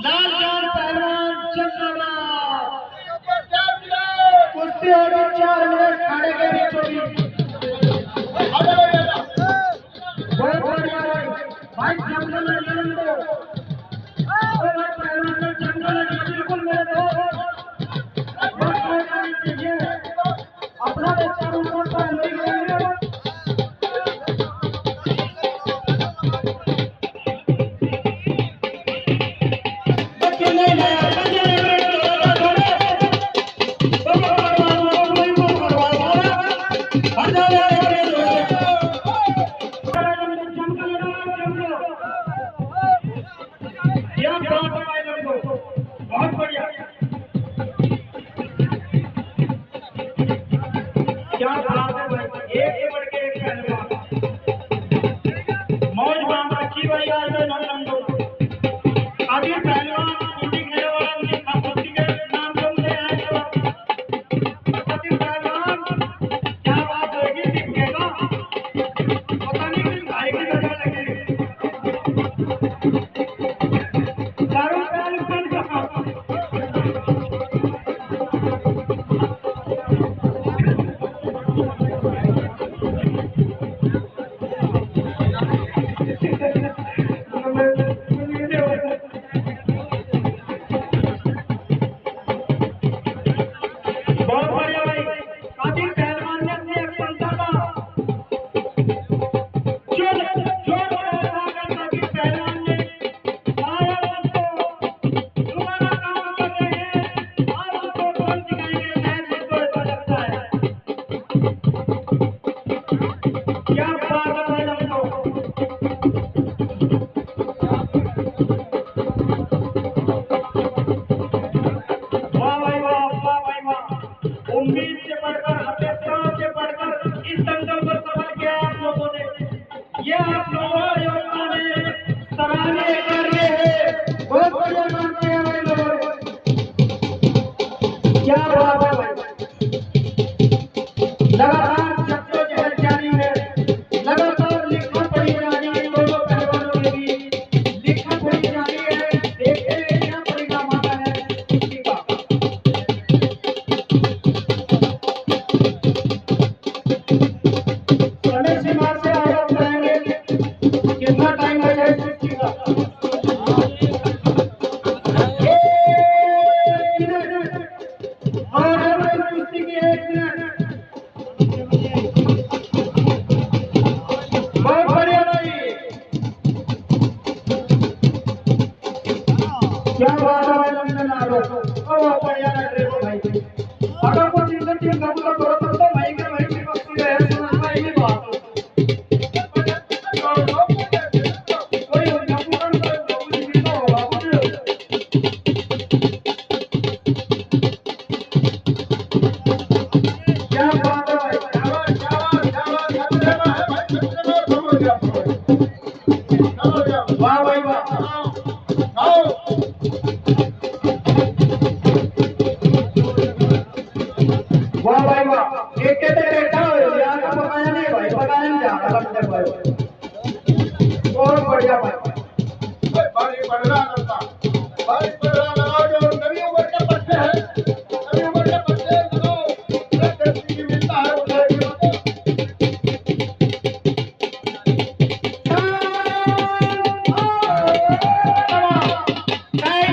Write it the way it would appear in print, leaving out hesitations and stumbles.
लालजान पहलवान चंद्रनाथ कुश्ती होगी 4 मिनट खाने के बीचों बहुत बढ़िया भाई जंगल पहलवान जंगल बिल्कुल मेरे दोस्त अपना बच्चा ऊपर पर बहुत बढ़िया क्या बात है भाई एक से बढ़ के एक पहलवान मौज बांध रखी भाई आज नंदो अभी पहलवान कुश्ती खेलने वाला उनकी कुश्ती के नाम सुनते हैं तो अभी पहलवान क्या बात होगी दिखेगा पता नहीं किस भाई की वजह लगी सारों पहलवान कहाँ बहुत बढ़िया भाई काफी पहलवान ने अपनी क्षमता का जो काफी पहलवान ने आया उसको दोबारा काम कर रहे हैं और उसको कौन सिखाएंगे शायद मुझको ऐसा लगता है क्या बात है भाई हमको वाह भाई वाह उम्मीद से बढ़कर अपेक्षाओं से बढ़कर इस दंगल पर सफल किया आप लोगों ने ये आप लोगों का योगदान है सराहनीय कार्य है बहुत बढ़िया काम किया भाई लोगों ने क्या बात है भाई लगातार जद्दोजहद जारी है लगातार लिखा पढ़ी जारी है दोनों पहलवानों के बीच लिखा पढ़ी जारी है देखते हैं क्या परिणाम आता है कुश्ती का समय सीमा से आगे बढ़ाएंगे कितना टाइम बचा है कुश्ती का और कुश्ती की 1 मिनट बहुत बढ़िया भाई क्या बात है भाई लंदन आ रहा बहुत बढ़िया लग रहे हो भाई अगर कुछ इज्जत की कम करो तो भाई के भाई की वस्तु है सुनना ही बात कोई नपुरन तो नहीं तो होगा कुछ क्या बात है भाई वाह भाई वाह वाह भाई वाह एक के बेटा हो यार का पकाया नहीं भाई पकाया नहीं जा रहा लगता भाई बहुत बढ़िया भाई भाई बढ़ा करता भाई बढ़ा लगाओ जो नवी उम्र के बच्चे हैं नवी उम्र के बच्चे लगाओ देसी की मिलता है उठाएगी टाइम